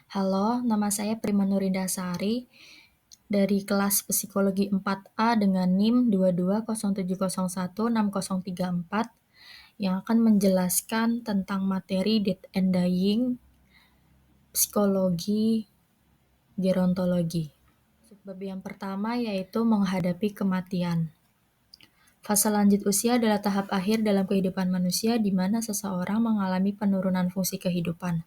Halo, nama saya Prima Nurindasari dari kelas Psikologi 4A dengan NIM 2207016034 yang akan menjelaskan tentang materi Death and Dying, psikologi, gerontologi. Bab yang pertama yaitu menghadapi kematian. Fase lanjut usia adalah tahap akhir dalam kehidupan manusia di mana seseorang mengalami penurunan fungsi kehidupan.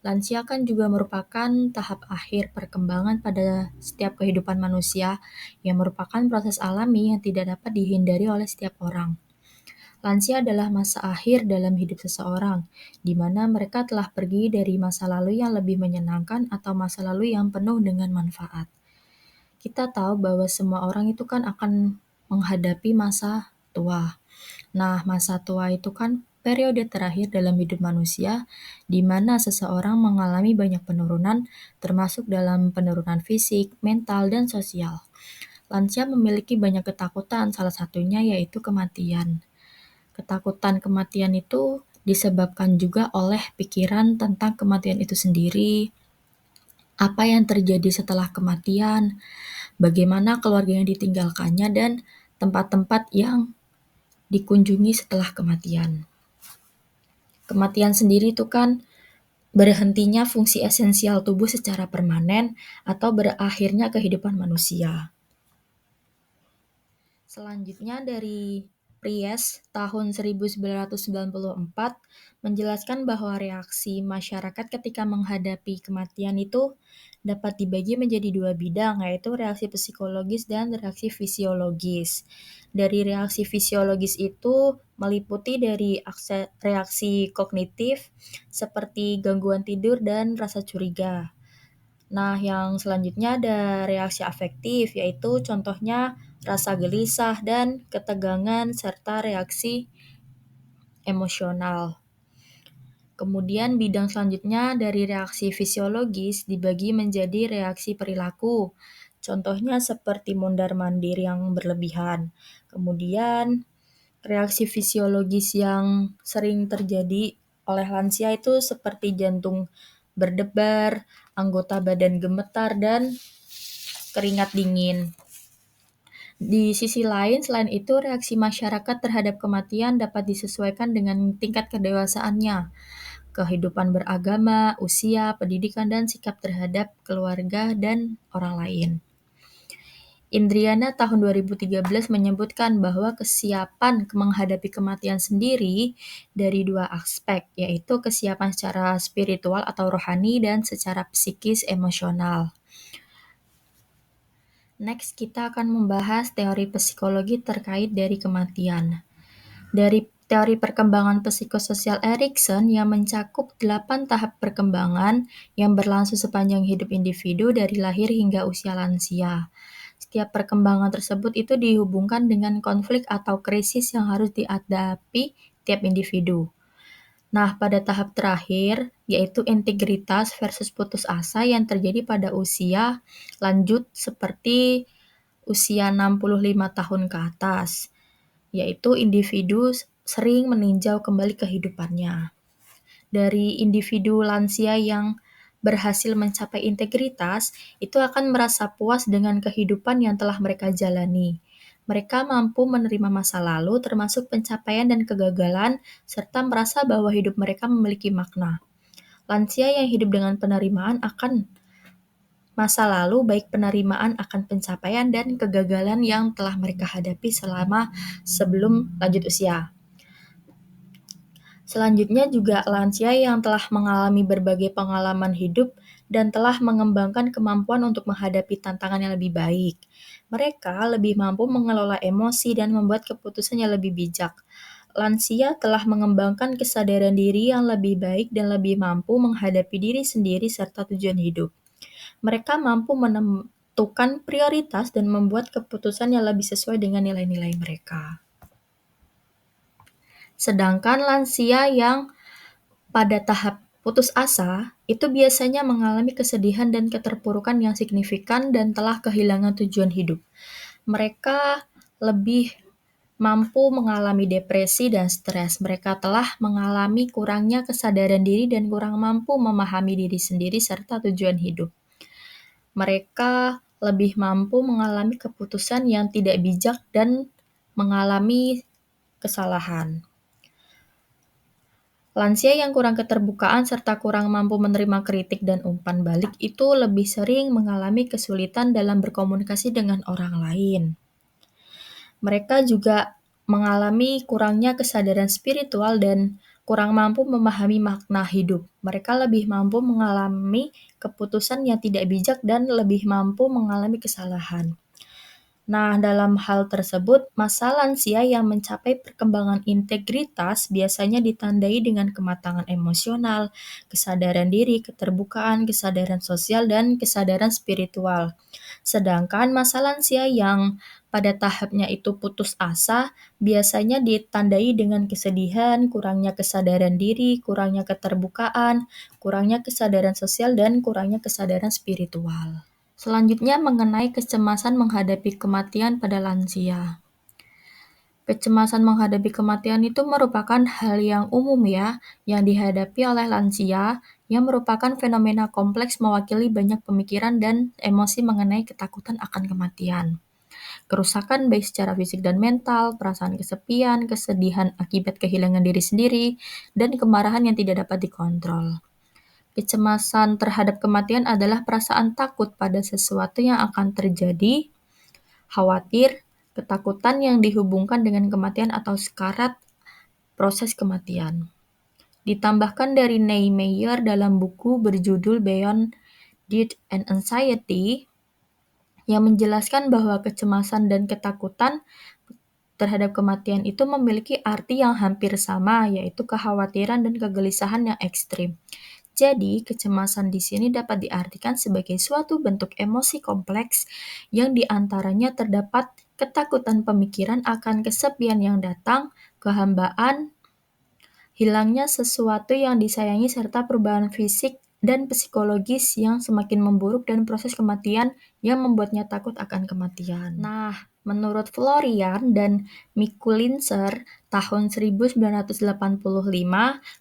Lansia kan juga merupakan tahap akhir perkembangan pada setiap kehidupan manusia yang merupakan proses alami yang tidak dapat dihindari oleh setiap orang. Lansia adalah masa akhir dalam hidup seseorang, di mana mereka telah pergi dari masa lalu yang lebih menyenangkan atau masa lalu yang penuh dengan manfaat. Kita tahu bahwa semua orang itu kan akan menghadapi masa tua. Nah, masa tua itu kan periode terakhir dalam hidup manusia, di mana seseorang mengalami banyak penurunan, termasuk dalam penurunan fisik, mental, dan sosial. Lansia memiliki banyak ketakutan, salah satunya yaitu kematian. Ketakutan kematian itu disebabkan juga oleh pikiran tentang kematian itu sendiri, apa yang terjadi setelah kematian, bagaimana keluarga yang ditinggalkannya, dan tempat-tempat yang dikunjungi setelah kematian. Kematian sendiri itu kan berhentinya fungsi esensial tubuh secara permanen atau berakhirnya kehidupan manusia. Selanjutnya dari Pries tahun 1994 menjelaskan bahwa reaksi masyarakat ketika menghadapi kematian itu dapat dibagi menjadi dua bidang, yaitu reaksi psikologis dan reaksi fisiologis. Dari reaksi fisiologis itu meliputi dari reaksi kognitif seperti gangguan tidur dan rasa curiga. Nah, yang selanjutnya ada reaksi afektif, yaitu contohnya rasa gelisah dan ketegangan serta reaksi emosional. Kemudian bidang selanjutnya dari reaksi fisiologis dibagi menjadi reaksi perilaku. Contohnya seperti mondar-mandir yang berlebihan. Kemudian reaksi fisiologis yang sering terjadi oleh lansia itu seperti jantung berdebar, anggota badan gemetar, dan keringat dingin. Di sisi lain, selain itu, reaksi masyarakat terhadap kematian dapat disesuaikan dengan tingkat kedewasaannya, kehidupan beragama, usia, pendidikan, dan sikap terhadap keluarga dan orang lain. Indriana tahun 2013 menyebutkan bahwa kesiapan menghadapi kematian sendiri dari dua aspek, yaitu kesiapan secara spiritual atau rohani dan secara psikis emosional. Next, kita akan membahas teori psikologi terkait dari kematian. Dari teori perkembangan psikososial Erikson yang mencakup 8 tahap perkembangan yang berlangsung sepanjang hidup individu dari lahir hingga usia lansia. Setiap perkembangan tersebut itu dihubungkan dengan konflik atau krisis yang harus dihadapi tiap individu. Nah, pada tahap terakhir, yaitu integritas versus putus asa yang terjadi pada usia lanjut seperti usia 65 tahun ke atas, yaitu individu sering meninjau kembali kehidupannya. Dari individu lansia yang berhasil mencapai integritas, itu akan merasa puas dengan kehidupan yang telah mereka jalani. Mereka mampu menerima masa lalu, termasuk pencapaian dan kegagalan, serta merasa bahwa hidup mereka memiliki makna. Lansia yang hidup dengan penerimaan akan masa lalu, baik penerimaan akan pencapaian dan kegagalan yang telah mereka hadapi selama sebelum lanjut usia. Selanjutnya juga lansia yang telah mengalami berbagai pengalaman hidup dan telah mengembangkan kemampuan untuk menghadapi tantangan yang lebih baik. Mereka lebih mampu mengelola emosi dan membuat keputusan yang lebih bijak. Lansia telah mengembangkan kesadaran diri yang lebih baik dan lebih mampu menghadapi diri sendiri serta tujuan hidup. Mereka mampu menentukan prioritas dan membuat keputusan yang lebih sesuai dengan nilai-nilai mereka. Sedangkan lansia yang pada tahap putus asa, itu biasanya mengalami kesedihan dan keterpurukan yang signifikan dan telah kehilangan tujuan hidup. Mereka lebih mampu mengalami depresi dan stres. Mereka telah mengalami kurangnya kesadaran diri dan kurang mampu memahami diri sendiri serta tujuan hidup. Mereka lebih mampu mengalami keputusan yang tidak bijak dan mengalami kesalahan. Lansia yang kurang keterbukaan serta kurang mampu menerima kritik dan umpan balik itu lebih sering mengalami kesulitan dalam berkomunikasi dengan orang lain. Mereka juga mengalami kurangnya kesadaran spiritual dan kurang mampu memahami makna hidup. Mereka lebih mampu mengalami keputusan yang tidak bijak dan lebih mampu mengalami kesalahan. Nah, dalam hal tersebut, masa lansia yang mencapai perkembangan integritas biasanya ditandai dengan kematangan emosional, kesadaran diri, keterbukaan, kesadaran sosial, dan kesadaran spiritual. Sedangkan masa lansia yang pada tahapnya itu putus asa biasanya ditandai dengan kesedihan, kurangnya kesadaran diri, kurangnya keterbukaan, kurangnya kesadaran sosial, dan kurangnya kesadaran spiritual. Selanjutnya mengenai kecemasan menghadapi kematian pada lansia. Kecemasan menghadapi kematian itu merupakan hal yang umum ya, yang dihadapi oleh lansia, yang merupakan fenomena kompleks mewakili banyak pemikiran dan emosi mengenai ketakutan akan kematian. Kerusakan baik secara fisik dan mental, perasaan kesepian, kesedihan akibat kehilangan diri sendiri, dan kemarahan yang tidak dapat dikontrol. Kecemasan terhadap kematian adalah perasaan takut pada sesuatu yang akan terjadi, khawatir, ketakutan yang dihubungkan dengan kematian atau sekarat proses kematian. Ditambahkan dari Niemeyer dalam buku berjudul Beyond Death and Anxiety, yang menjelaskan bahwa kecemasan dan ketakutan terhadap kematian itu memiliki arti yang hampir sama, yaitu kekhawatiran dan kegelisahan yang ekstrim. Jadi, kecemasan di sini dapat diartikan sebagai suatu bentuk emosi kompleks yang diantaranya terdapat ketakutan pemikiran akan kesepian yang datang, kehambaan, hilangnya sesuatu yang disayangi serta perubahan fisik dan psikologis yang semakin memburuk dan proses kematian yang membuatnya takut akan kematian. Nah, menurut Florian dan Mikulincer tahun 1985,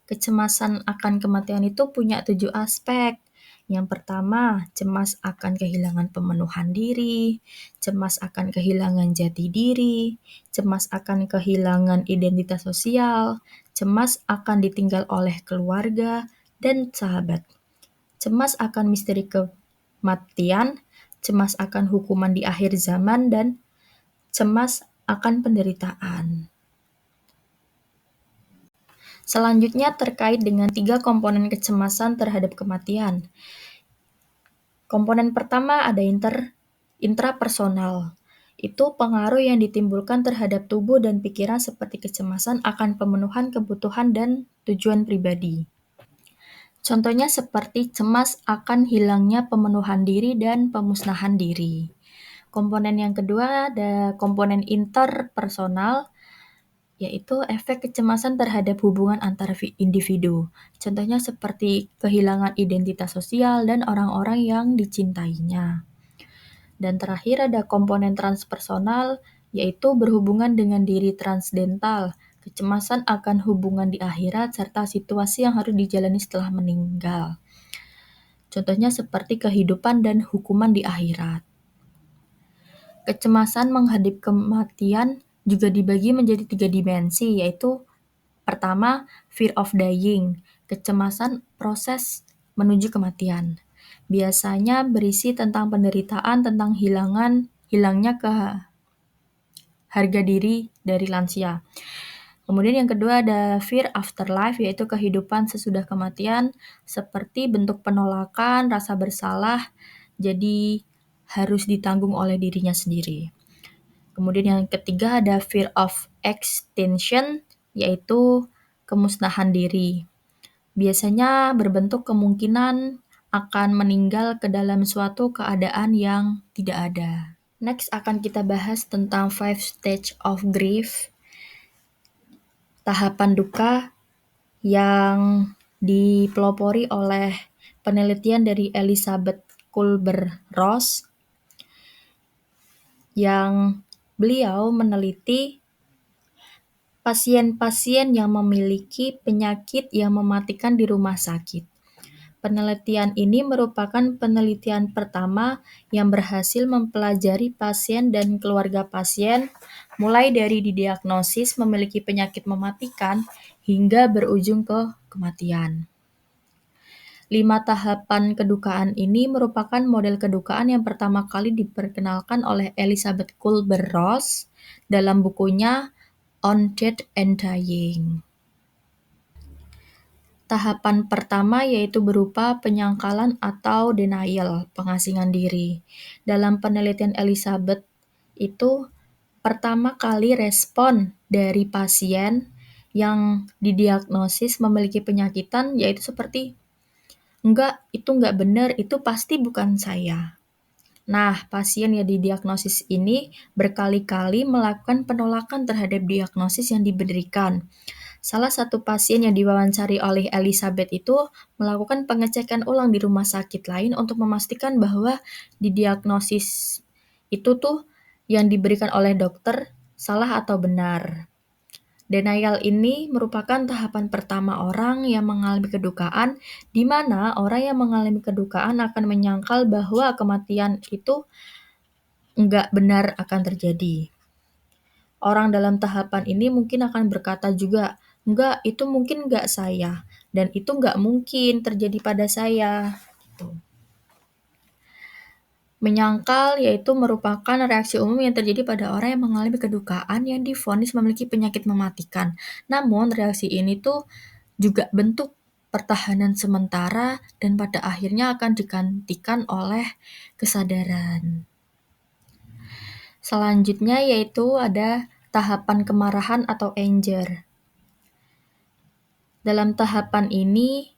kecemasan akan kematian itu punya 7 aspek. Yang pertama, cemas akan kehilangan pemenuhan diri, cemas akan kehilangan jati diri, cemas akan kehilangan identitas sosial, cemas akan ditinggal oleh keluarga dan sahabat, cemas akan misteri kematian, cemas akan hukuman di akhir zaman, dan cemas akan penderitaan. Selanjutnya terkait dengan 3 komponen kecemasan terhadap kematian. Komponen pertama ada intrapersonal. Itu pengaruh yang ditimbulkan terhadap tubuh dan pikiran seperti kecemasan akan pemenuhan kebutuhan dan tujuan pribadi. Contohnya seperti cemas akan hilangnya pemenuhan diri dan pemusnahan diri. Komponen yang kedua ada komponen interpersonal, yaitu efek kecemasan terhadap hubungan antar individu. Contohnya seperti kehilangan identitas sosial dan orang-orang yang dicintainya. Dan terakhir ada komponen transpersonal, yaitu berhubungan dengan diri transdental, kecemasan akan hubungan di akhirat, serta situasi yang harus dijalani setelah meninggal. Contohnya seperti kehidupan dan hukuman di akhirat. Kecemasan menghadapi kematian juga dibagi menjadi 3 dimensi, yaitu pertama, fear of dying, kecemasan proses menuju kematian. Biasanya berisi tentang penderitaan tentang hilangnya harga diri dari lansia. Kemudian yang kedua ada fear afterlife, yaitu kehidupan sesudah kematian, seperti bentuk penolakan, rasa bersalah, jadi harus ditanggung oleh dirinya sendiri. Kemudian yang ketiga ada fear of extinction, yaitu kemusnahan diri. Biasanya berbentuk kemungkinan akan meninggal ke dalam suatu keadaan yang tidak ada. Next akan kita bahas tentang 5 stage of grief, tahapan duka yang dipelopori oleh penelitian dari Elizabeth Kübler-Ross, yang beliau meneliti pasien-pasien yang memiliki penyakit yang mematikan di rumah sakit. Penelitian ini merupakan penelitian pertama yang berhasil mempelajari pasien dan keluarga pasien, mulai dari didiagnosis memiliki penyakit mematikan hingga berujung ke kematian. 5 tahapan kedukaan ini merupakan model kedukaan yang pertama kali diperkenalkan oleh Elizabeth Kubler-Ross dalam bukunya On Death and Dying. Tahapan pertama yaitu berupa penyangkalan atau denial, pengasingan diri. Dalam penelitian Elizabeth itu pertama kali respon dari pasien yang didiagnosis memiliki penyakitan yaitu seperti, enggak, itu enggak benar, itu pasti bukan saya. Nah, pasien yang didiagnosis ini berkali-kali melakukan penolakan terhadap diagnosis yang diberikan. Salah satu pasien yang diwawancari oleh Elizabeth itu melakukan pengecekan ulang di rumah sakit lain untuk memastikan bahwa didiagnosis itu tuh yang diberikan oleh dokter salah atau benar. Denial ini merupakan tahapan pertama orang yang mengalami kedukaan, di mana orang yang mengalami kedukaan akan menyangkal bahwa kematian itu enggak benar akan terjadi. Orang dalam tahapan ini mungkin akan berkata juga, enggak, itu mungkin enggak saya, dan itu enggak mungkin terjadi pada saya. Gitu. Menyangkal yaitu merupakan reaksi umum yang terjadi pada orang yang mengalami kedukaan yang divonis memiliki penyakit mematikan. Namun reaksi ini tuh juga bentuk pertahanan sementara dan pada akhirnya akan digantikan oleh kesadaran. Selanjutnya yaitu ada tahapan kemarahan atau anger. Dalam tahapan ini,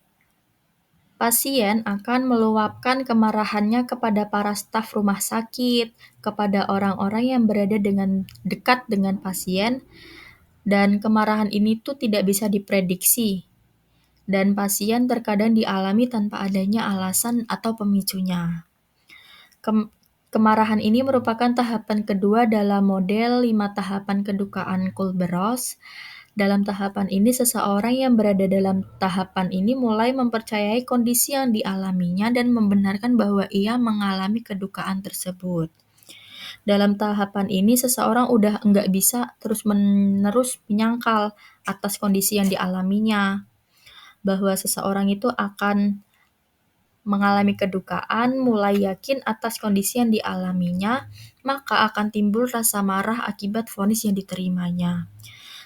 pasien akan meluapkan kemarahannya kepada para staf rumah sakit, kepada orang-orang yang berada dekat dengan pasien, dan kemarahan ini tuh tidak bisa diprediksi. Dan pasien terkadang dialami tanpa adanya alasan atau pemicunya. Kemarahan ini merupakan tahapan kedua dalam model 5 tahapan kedukaan Kubler-Ross. Dalam tahapan ini, seseorang yang berada dalam tahapan ini mulai mempercayai kondisi yang dialaminya dan membenarkan bahwa ia mengalami kedukaan tersebut. Dalam tahapan ini, seseorang udah nggak bisa terus-menerus menyangkal atas kondisi yang dialaminya, bahwa seseorang itu akan mengalami kedukaan, mulai yakin atas kondisi yang dialaminya, maka akan timbul rasa marah akibat vonis yang diterimanya.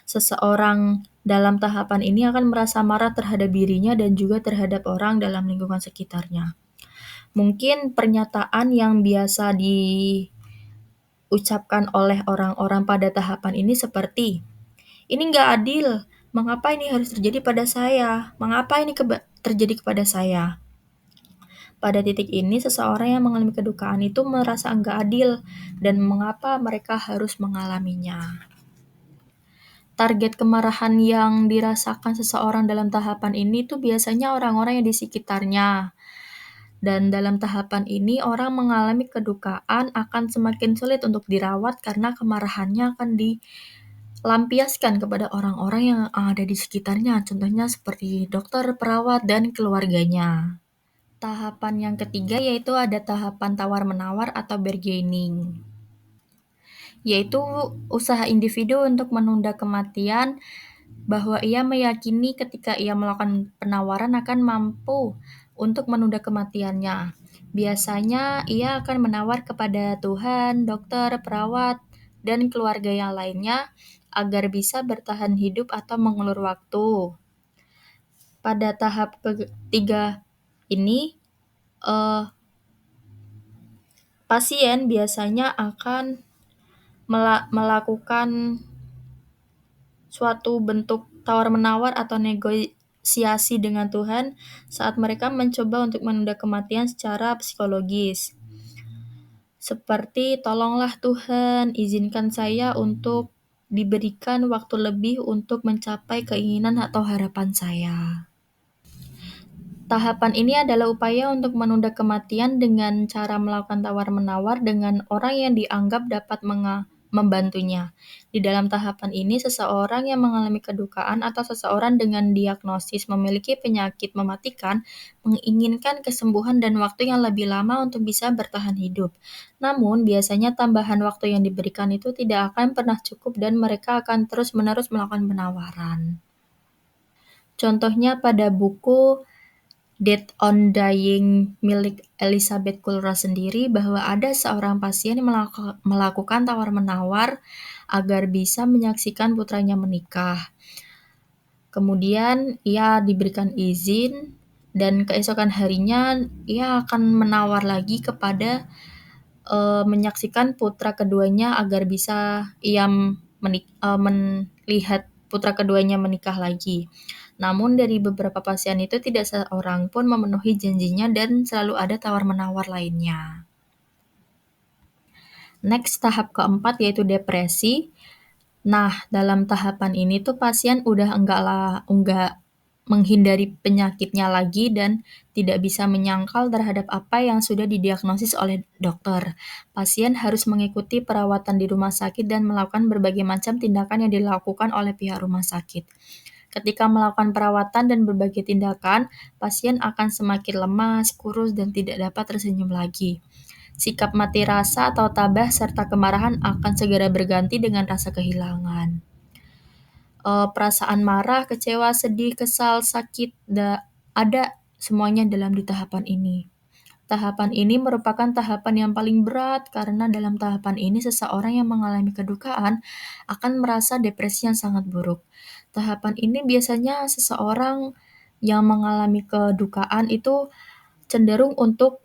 Seseorang dalam tahapan ini akan merasa marah terhadap dirinya dan juga terhadap orang dalam lingkungan sekitarnya. Mungkin pernyataan yang biasa diucapkan oleh orang-orang pada tahapan ini seperti, ini nggak adil, mengapa ini harus terjadi pada saya? Mengapa ini terjadi kepada saya? Pada titik ini, seseorang yang mengalami kedukaan itu merasa enggak adil dan mengapa mereka harus mengalaminya. Target kemarahan yang dirasakan seseorang dalam tahapan ini tuh biasanya orang-orang yang di sekitarnya. Dan dalam tahapan ini, orang mengalami kedukaan akan semakin sulit untuk dirawat karena kemarahannya akan dilampiaskan kepada orang-orang yang ada di sekitarnya. Contohnya seperti dokter, perawat, dan keluarganya. Tahapan yang ketiga yaitu ada tahapan tawar-menawar atau bargaining, yaitu usaha individu untuk menunda kematian, bahwa ia meyakini ketika ia melakukan penawaran akan mampu untuk menunda kematiannya. Biasanya ia akan menawar kepada Tuhan, dokter, perawat, dan keluarga yang lainnya agar bisa bertahan hidup atau mengulur waktu. Pada tahap ketiga ini, pasien biasanya akan melakukan suatu bentuk tawar-menawar atau negosiasi dengan Tuhan saat mereka mencoba untuk menunda kematian secara psikologis. Seperti, tolonglah Tuhan, izinkan saya untuk diberikan waktu lebih untuk mencapai keinginan atau harapan saya. Tahapan ini adalah upaya untuk menunda kematian dengan cara melakukan tawar-menawar dengan orang yang dianggap dapat membantunya. Di dalam tahapan ini, seseorang yang mengalami kedukaan atau seseorang dengan diagnosis memiliki penyakit mematikan menginginkan kesembuhan dan waktu yang lebih lama untuk bisa bertahan hidup. Namun, biasanya tambahan waktu yang diberikan itu tidak akan pernah cukup dan mereka akan terus-menerus melakukan penawaran. Contohnya pada buku Death on Dying milik Elizabeth Kubler sendiri, bahwa ada seorang pasien yang melakukan tawar-menawar agar bisa menyaksikan putranya menikah. Kemudian ia diberikan izin dan keesokan harinya ia akan menawar lagi kepada menyaksikan putra keduanya agar bisa ia melihat putra keduanya menikah lagi. Namun dari beberapa pasien itu tidak seorang pun memenuhi janjinya dan selalu ada tawar-menawar lainnya. Next, tahap keempat yaitu depresi. Nah, dalam tahapan ini tuh pasien udah enggak menghindari penyakitnya lagi dan tidak bisa menyangkal terhadap apa yang sudah didiagnosis oleh dokter. Pasien harus mengikuti perawatan di rumah sakit dan melakukan berbagai macam tindakan yang dilakukan oleh pihak rumah sakit. Ketika melakukan perawatan dan berbagai tindakan, pasien akan semakin lemas, kurus, dan tidak dapat tersenyum lagi. Sikap mati rasa atau tabah serta kemarahan akan segera berganti dengan rasa kehilangan. Perasaan marah, kecewa, sedih, kesal, sakit, ada semuanya dalam di tahapan ini. Tahapan ini merupakan tahapan yang paling berat karena dalam tahapan ini seseorang yang mengalami kedukaan akan merasa depresi yang sangat buruk. Tahapan ini biasanya seseorang yang mengalami kedukaan itu cenderung untuk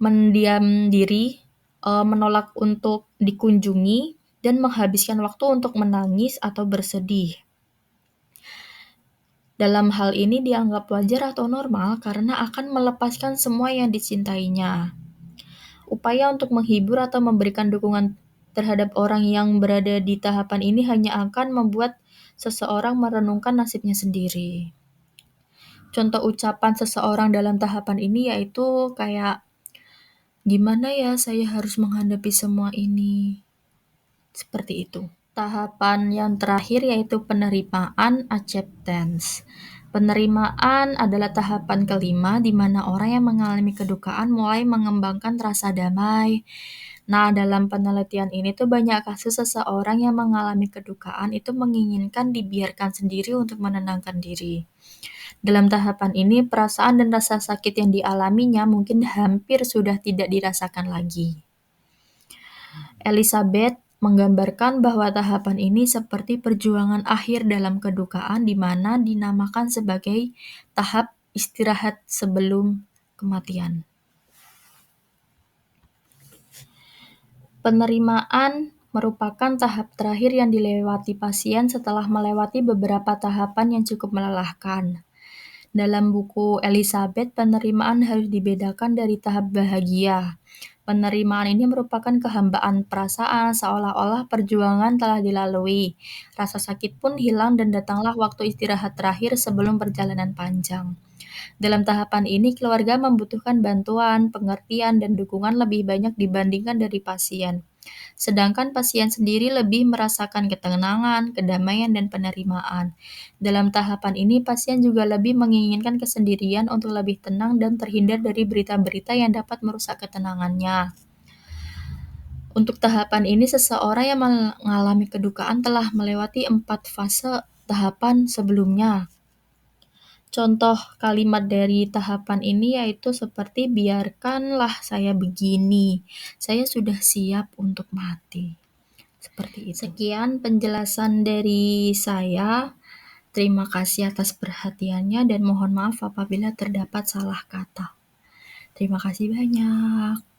mendiam diri, menolak untuk dikunjungi, dan menghabiskan waktu untuk menangis atau bersedih. Dalam hal ini dianggap wajar atau normal karena akan melepaskan semua yang dicintainya. Upaya untuk menghibur atau memberikan dukungan terhadap orang yang berada di tahapan ini hanya akan membuat seseorang merenungkan nasibnya sendiri. Contoh ucapan seseorang dalam tahapan ini yaitu kayak, "Gimana ya saya harus menghadapi semua ini?" Seperti itu. Tahapan yang terakhir yaitu penerimaan acceptance. Penerimaan adalah tahapan kelima di mana orang yang mengalami kedukaan mulai mengembangkan rasa damai. Nah, dalam penelitian ini tuh banyak kasus seseorang yang mengalami kedukaan itu menginginkan dibiarkan sendiri untuk menenangkan diri. Dalam tahapan ini, perasaan dan rasa sakit yang dialaminya mungkin hampir sudah tidak dirasakan lagi. Elizabeth menggambarkan bahwa tahapan ini seperti perjuangan akhir dalam kedukaan di mana dinamakan sebagai tahap istirahat sebelum kematian. Penerimaan merupakan tahap terakhir yang dilewati pasien setelah melewati beberapa tahapan yang cukup melelahkan. Dalam buku Elizabeth, penerimaan harus dibedakan dari tahap bahagia. Penerimaan ini merupakan kehambaan perasaan seolah-olah perjuangan telah dilalui. Rasa sakit pun hilang dan datanglah waktu istirahat terakhir sebelum perjalanan panjang. Dalam tahapan ini, keluarga membutuhkan bantuan, pengertian, dan dukungan lebih banyak dibandingkan dari pasien. Sedangkan pasien sendiri lebih merasakan ketenangan, kedamaian, dan penerimaan. Dalam tahapan ini, pasien juga lebih menginginkan kesendirian untuk lebih tenang dan terhindar dari berita-berita yang dapat merusak ketenangannya. Untuk tahapan ini, seseorang yang mengalami kedukaan telah melewati 4 fase tahapan sebelumnya. Contoh kalimat dari tahapan ini yaitu seperti, "Biarkanlah saya begini, saya sudah siap untuk mati." Seperti itu. Sekian penjelasan dari saya. Terima kasih atas perhatiannya dan mohon maaf apabila terdapat salah kata. Terima kasih banyak.